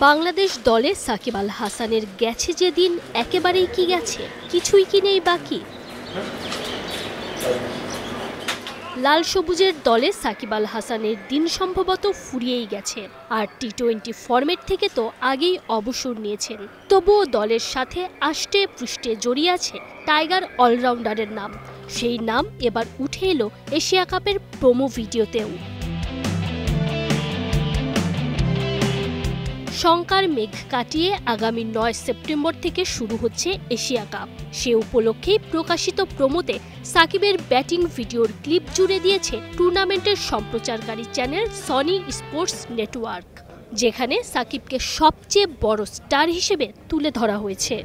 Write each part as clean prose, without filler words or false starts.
বাংলাদেশ দলে সাকিব আল হাসানের গেছে যে দিন একেবারেই কি গেছে, কিছুই কি নেই বাকি। লাল সবুজের দলে সাকিব আল হাসানের দিন সম্ভবত ফুরিয়েই গেছে, আর টি-20 ফরম্যাট থেকে তো আগেই অবসর নিয়েছেন। তবুও দলের সাথে আষ্টে পৃষ্ঠে জড়িয়ে আছে টাইগার অলরাউন্ডারের নাম। সেই নাম এবার উঠে এলো এশিয়া কাপের প্রোমো ভিডিওতেও। শঙ্কার মেঘ কাটিয়ে আগামী ৯ সেপ্টেম্বর থেকে শুরু হচ্ছে এশিয়া কাপ। সে উপলক্ষেই প্রকাশিত প্রোমোতে সাকিবের ব্যাটিং ভিডিওর ক্লিপ জুড়ে দিয়েছে টুর্নামেন্টের সম্প্রচারকারী চ্যানেল সনি স্পোর্টস নেটওয়ার্ক, যেখানে সাকিবকে সবচেয়ে বড় স্টার হিসেবে তুলে ধরা হয়েছে।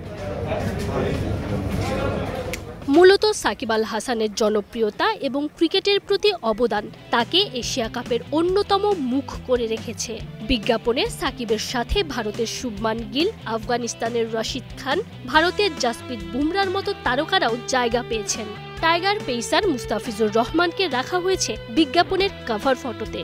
মূলত সাকিব আল হাসানের জনপ্রিয়তা এবং ক্রিকেটের প্রতি অবদান তাকে এশিয়া কাপের অন্যতম মুখ করে রেখেছে। বিজ্ঞাপনে সাকিবের সাথে ভারতের শুভমান গিল, আফগানিস্তানের রশিদ খান, ভারতের জাসপ্রীত বুমরার মতো তারকারাও জায়গা পেয়েছেন। টাইগার পেসার মুস্তাফিজুর রহমানকে রাখা হয়েছে বিজ্ঞাপনের কভার ফটোতে।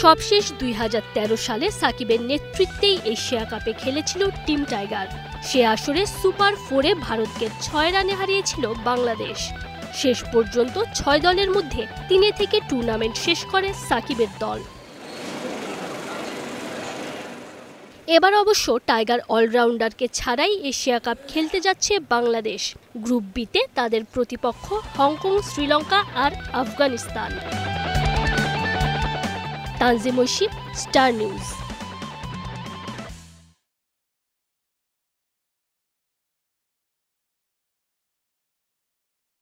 সবশেষ ২০১৩ সালে সাকিবের নেতৃত্বেই এশিয়া কাপে খেলেছিল টিম টাইগার। সে আসরে সুপার 4-এ ভারতকে ৬ রানে হারিয়েছিল বাংলাদেশ। শেষ পর্যন্ত ৬ দলের মধ্যে ৩ থেকে টুর্নামেন্ট শেষ করে সাকিবের দল। এবার অবশ্য টাইগার অলরাউন্ডারকে ছাড়াই এশিয়া কাপ খেলতে যাচ্ছে বাংলাদেশ। গ্রুপ বিতে তাদের প্রতিপক্ষ হংকং, শ্রীলঙ্কা আর আফগানিস্তান। Tanzim Oishi, star news.